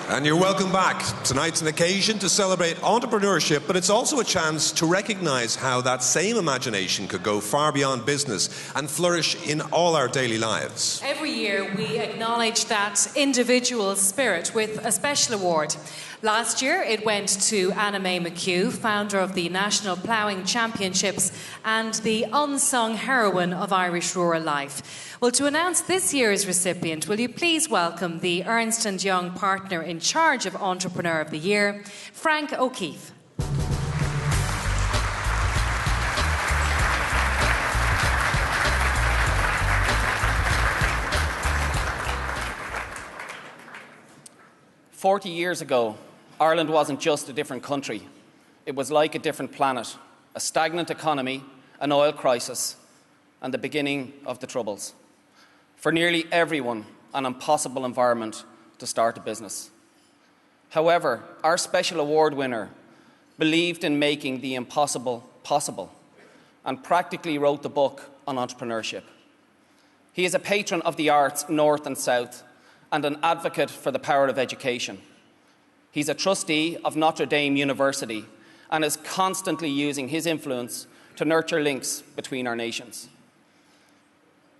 And you're welcome back. Tonight's an occasion to celebrate entrepreneurship, but it's also a chance to recognise how that same imagination could go far beyond business and flourish in all our daily lives. Every year we acknowledge that individual spirit with a special award. Last year it went to Anna May McHugh, founder of the National Ploughing Championships and the unsung heroine of Irish rural life. Well, to announce this year's recipient, will you please welcome the Ernst & Young partner in charge of Entrepreneur of the Year, Frank O'Keefe. "40 years ago, Ireland wasn't just a different country. It was like a different planet, a stagnant economy, an oil crisis, and the beginning of the Troubles. For nearly everyone, an impossible environment to start a business. However, our special award winner believed in making the impossible possible and practically wrote the book on entrepreneurship. He is a patron of the arts north and south and an advocate for the power of education. He's a trustee of Notre Dame University and is constantly using his influence to nurture links between our nations.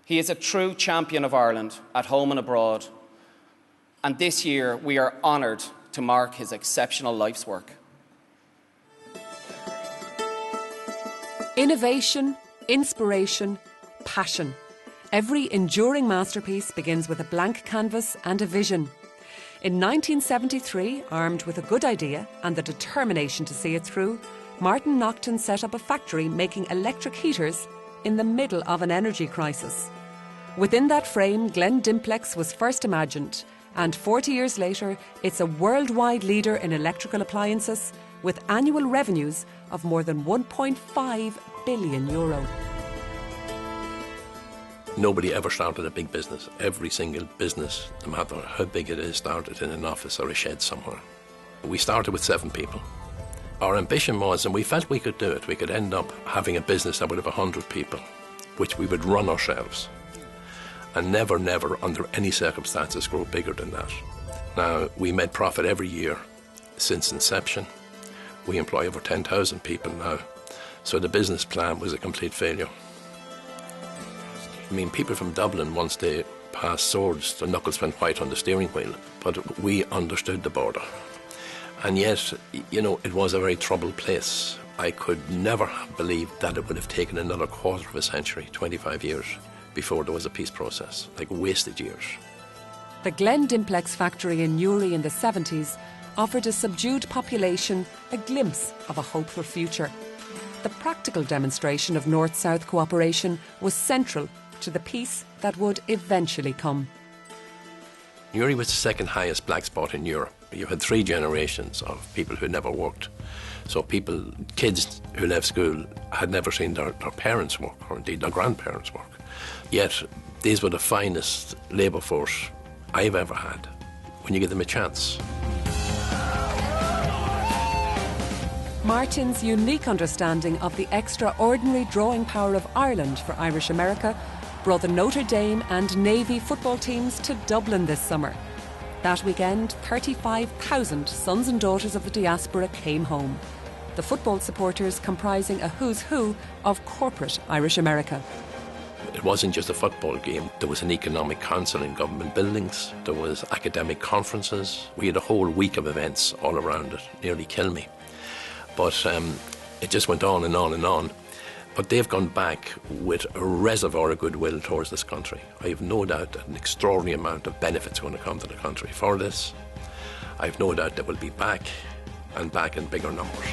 He is a true champion of Ireland at home and abroad, and this year we are honoured to mark his exceptional life's work. Innovation, inspiration, passion. Every enduring masterpiece begins with a blank canvas and a vision. In 1973, armed with a good idea and the determination to see it through, Martin Naughton set up a factory making electric heaters in the middle of an energy crisis. Within that frame, Glen Dimplex was first imagined, and 40 years later, it's a worldwide leader in electrical appliances with annual revenues of more than €1.5 billion. Nobody ever started a big business. Every single business, no matter how big it is, started in an office or a shed somewhere. We started with 7 people. Our ambition was, and we felt we could do it, we could end up having a business that would have 100 people, which we would run ourselves. And never, under any circumstances, grow bigger than that. Now, we made profit every year since inception. We employ over 10,000 people now. So the business plan was a complete failure. I mean, people from Dublin, once they passed Swords, their knuckles went white on the steering wheel. But we understood the border. And yet, you know, it was a very troubled place. I could never have believed that it would have taken another quarter of a century, 25 years, before there was a peace process, like wasted years. The Glen Dimplex factory in Newry in the 70s offered a subdued population a glimpse of a hopeful future. The practical demonstration of North-South cooperation was central to the peace that would eventually come. Newry was the second highest black spot in Europe. You had 3 generations of people who never worked. So kids who left school had never seen their parents work, or indeed their grandparents work. Yet these were the finest labour force I've ever had when you give them a chance. Martin's unique understanding of the extraordinary drawing power of Ireland for Irish America brought the Notre Dame and Navy football teams to Dublin this summer. That weekend, 35,000 sons and daughters of the diaspora came home. The football supporters comprising a who's who of corporate Irish America. It wasn't just a football game. There was an economic council in government buildings. There was academic conferences. We had a whole week of events all around it. Nearly killed me. But it just went on and on and on. But they've gone back with a reservoir of goodwill towards this country. I have no doubt that an extraordinary amount of benefits are going to come to the country for this. I have no doubt that we'll be back and back in bigger numbers.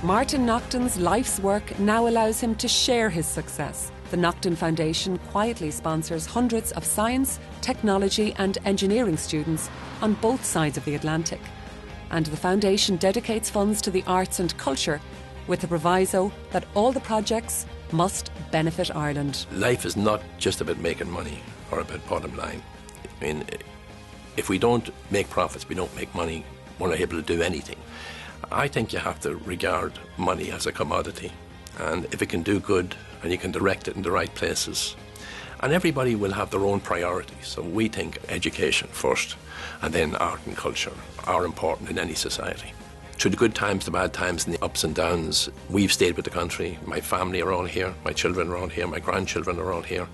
Martin Naughton's life's work now allows him to share his success. The Naughton Foundation quietly sponsors hundreds of science, technology and engineering students on both sides of the Atlantic. And the foundation dedicates funds to the arts and culture with the proviso that all the projects must benefit Ireland. Life is not just about making money or about bottom line. I mean, if we don't make profits, we don't make money, we're not able to do anything. I think you have to regard money as a commodity, and if it can do good and you can direct it in the right places And everybody will have their own priorities. So we think education first, and then art and culture are important in any society. Through the good times, the bad times, and the ups and downs, we've stayed with the country. My family are all here, my children are all here, my grandchildren are all here,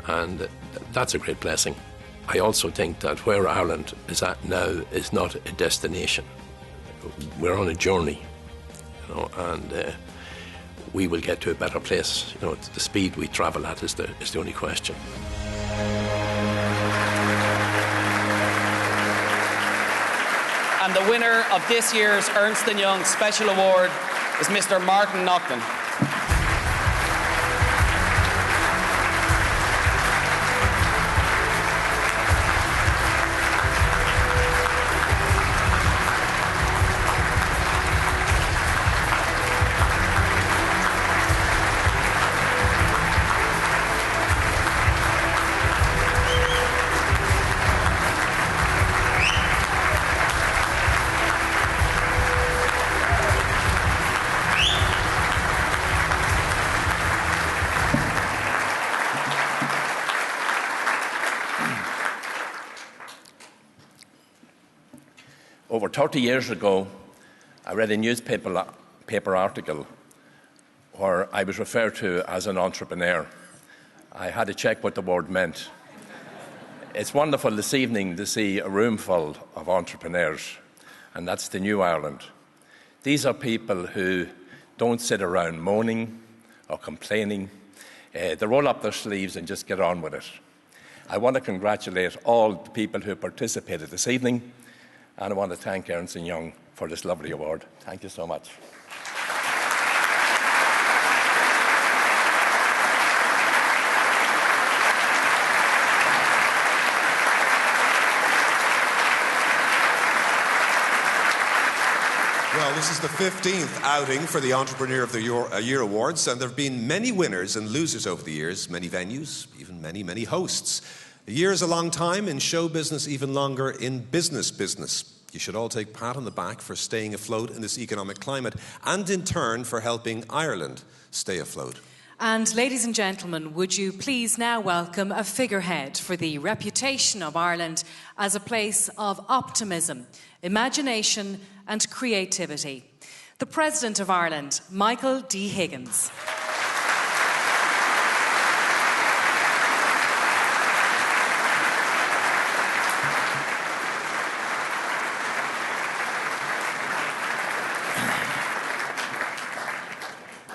and that's a great blessing. I also think that where Ireland is at now is not a destination. We're on a journey, and we will get to a better place. The speed we travel at is the only question. And the winner of this year's Ernst & Young Special Award is Mr. Martin Naughton. Over 30 years ago, I read a newspaper article where I was referred to as an entrepreneur. I had to check what the word meant. It's wonderful this evening to see a room full of entrepreneurs, and that's the new Ireland. These are people who don't sit around moaning or complaining. They roll up their sleeves and just get on with it. I want to congratulate all the people who participated this evening, and I want to thank Ernst & Young for this lovely award. Thank you so much. Well, this is the 15th outing for the Entrepreneur of the Year Awards, and there have been many winners and losers over the years, many venues, even many hosts. A year is a long time in show business, even longer in business. You should all take pat on the back for staying afloat in this economic climate, and in turn for helping Ireland stay afloat. And ladies and gentlemen, would you please now welcome a figurehead for the reputation of Ireland as a place of optimism, imagination and creativity. The President of Ireland, Michael D. Higgins.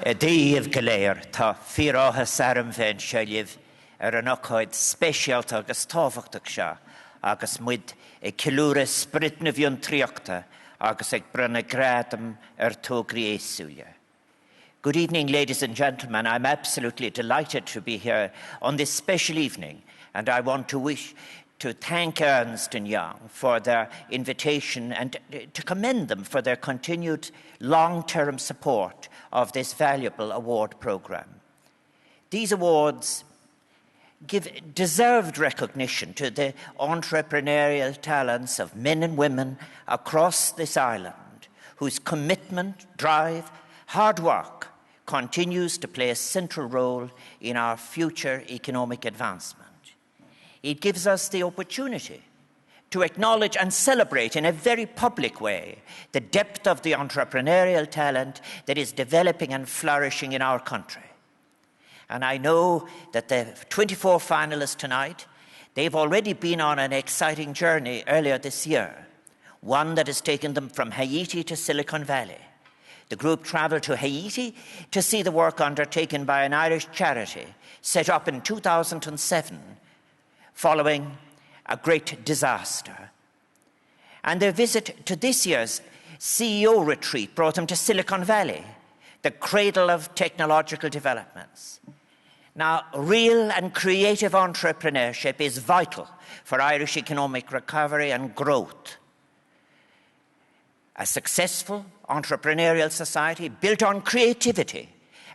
Díomh go léir tá fíorátha saram féin seilibh an ócáid speisialta agus tábhachtach seo agus muid cilúra spritna bhíon tríochta agus ag brunna gradam tógraí éasúile. Good evening, ladies and gentlemen. I'm absolutely delighted to be here on this special evening, and I want to thank Ernst & Young for their invitation and to commend them for their continued long-term support of this valuable award programme. These awards give deserved recognition to the entrepreneurial talents of men and women across this island, whose commitment, drive, hard work continues to play a central role in our future economic advancement. It gives us the opportunity to acknowledge and celebrate in a very public way the depth of the entrepreneurial talent that is developing and flourishing in our country. And I know that the 24 finalists tonight, they've already been on an exciting journey earlier this year, one that has taken them from Haiti to Silicon Valley. The group travelled to Haiti to see the work undertaken by an Irish charity set up in 2007 following a great disaster. And their visit to this year's CEO retreat brought them to Silicon Valley, the cradle of technological developments. Now, real and creative entrepreneurship is vital for Irish economic recovery and growth. A successful entrepreneurial society built on creativity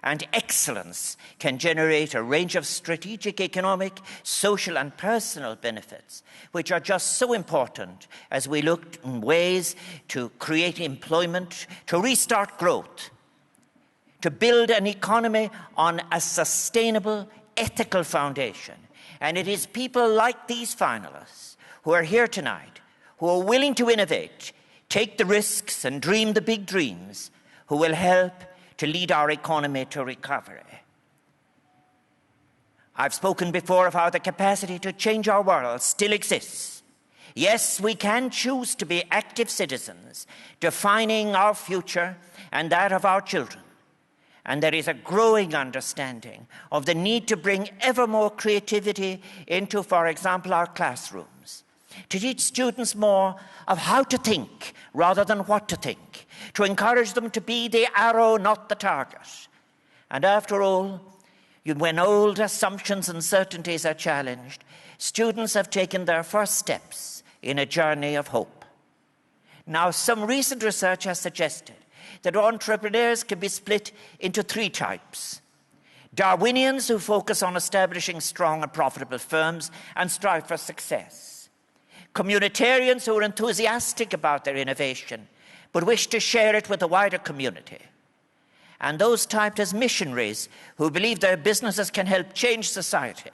and excellence can generate a range of strategic, economic, social and personal benefits, which are just so important as we look in ways to create employment, to restart growth, to build an economy on a sustainable, ethical foundation. And it is people like these finalists who are here tonight, who are willing to innovate, take the risks and dream the big dreams, who will help to lead our economy to recovery. I've spoken before of how the capacity to change our world still exists. Yes, we can choose to be active citizens, defining our future and that of our children. And there is a growing understanding of the need to bring ever more creativity into, for example, our classrooms, to teach students more of how to think rather than what to think, to encourage them to be the arrow, not the target. And after all, when old assumptions and certainties are challenged, students have taken their first steps in a journey of hope. Now, some recent research has suggested that entrepreneurs can be split into 3 types. Darwinians who focus on establishing strong and profitable firms and strive for success. Communitarians who are enthusiastic about their innovation but wish to share it with the wider community. And those typed as missionaries who believe their businesses can help change society.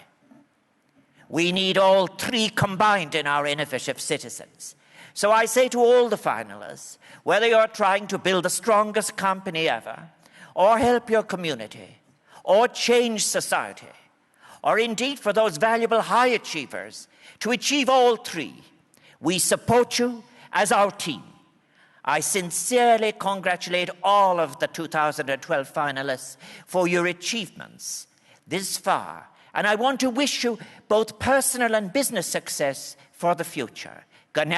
We need all 3 combined in our innovative citizens. So I say to all the finalists, whether you're trying to build the strongest company ever, or help your community, or change society, or indeed for those valuable high achievers to achieve all 3, we support you as our team. I sincerely congratulate all of the 2012 finalists for your achievements this far, and I want to wish you both personal and business success for the future. Ladies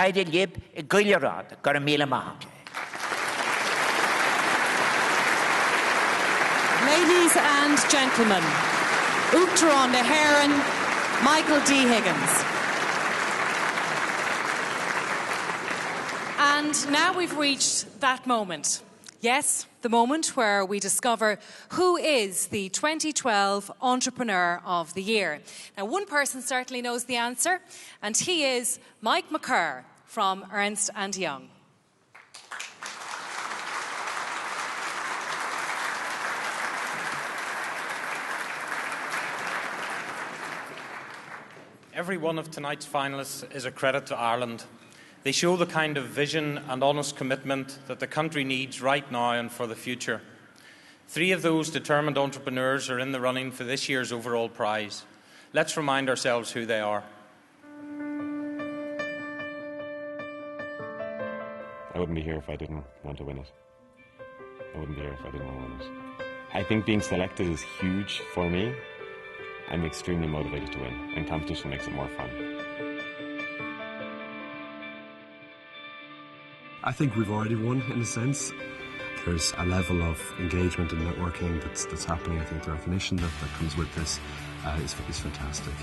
and gentlemen, Uachtaráin na hÉireann, Michael D. Higgins. And now we've reached that moment. Yes, the moment where we discover who is the 2012 Entrepreneur of the Year. Now, one person certainly knows the answer, and he is Mike McCurr from Ernst & Young. Every one of tonight's finalists is a credit to Ireland. They show the kind of vision and honest commitment that the country needs right now and for the future. 3 of those determined entrepreneurs are in the running for this year's overall prize. Let's remind ourselves who they are. I wouldn't be here if I didn't want to win it. I wouldn't be here if I didn't want to win it. I think being selected is huge for me. I'm extremely motivated to win, and competition makes it more fun. I think we've already won, in a sense. There's a level of engagement and networking that's happening. I think the recognition that comes with this is fantastic.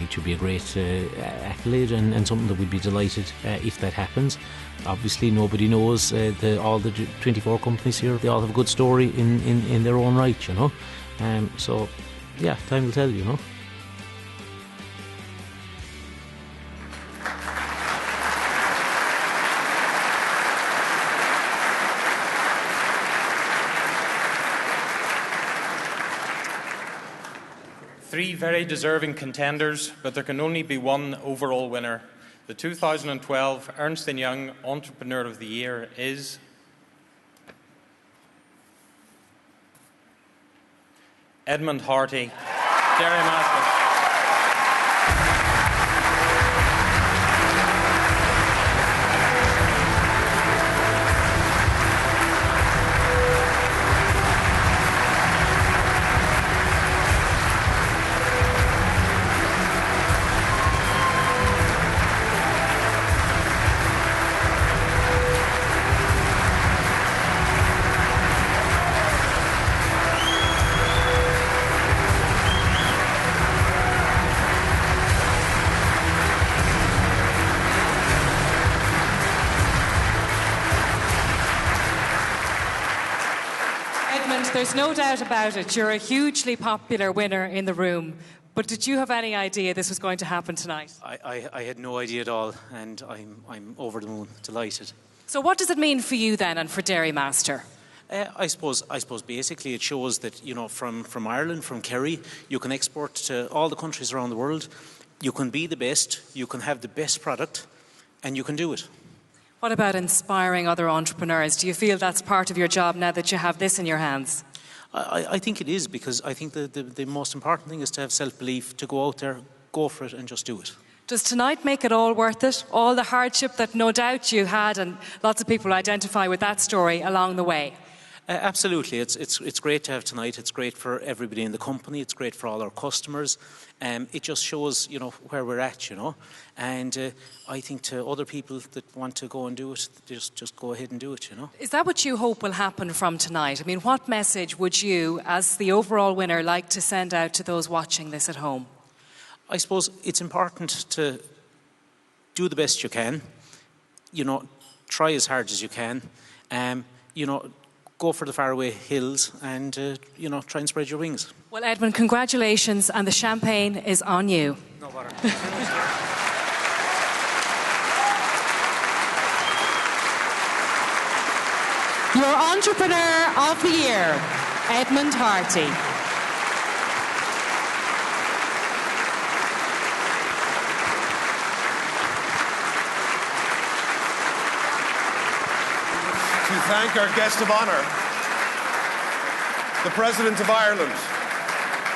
It should be a great accolade and something that we'd be delighted if that happens. Obviously, nobody knows all the 24 companies here. They all have a good story in their own right, you know. So, yeah, time will tell, you know. Three very deserving contenders, but there can only be one overall winner. The 2012 Ernst & Young Entrepreneur of the Year is Edmund Harty, Dairymaster. There's no doubt about it. You're a hugely popular winner in the room. But did you have any idea this was going to happen tonight? I had no idea at all, and I'm over the moon, delighted. So what does it mean for you then and for Dairymaster? I suppose basically it shows that, you know, from Ireland, from Kerry, you can export to all the countries around the world. You can be the best, you can have the best product, and you can do it. What about inspiring other entrepreneurs? Do you feel that's part of your job now that you have this in your hands? I think it is, because I think the most important thing is to have self-belief, to go out there, go for it, and just do it. Does tonight make it all worth it? All the hardship that no doubt you had, and lots of people identify with that story along the way? Absolutely. It's great to have tonight. It's great for everybody in the company. It's great for all our customers. It just shows, you know, where we're at, you know. And I think to other people that want to go and do it, just go ahead and do it, you know. Is that what you hope will happen from tonight? I mean, what message would you, as the overall winner, like to send out to those watching this at home? I suppose it's important to do the best you can. You know, try as hard as you can. You know, go for the faraway hills and, you know, try and spread your wings. Well, Edmund, congratulations, and the champagne is on you. No bother. Your Entrepreneur of the Year, Edmund Harty. To thank our guest of honour, the President of Ireland.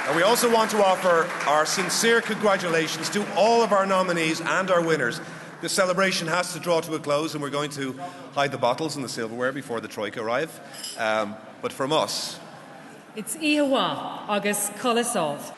And we also want to offer our sincere congratulations to all of our nominees and our winners. The celebration has to draw to a close, and we're going to hide the bottles and the silverware before the Troika arrive. But from us, it's E&Y agus Colasov.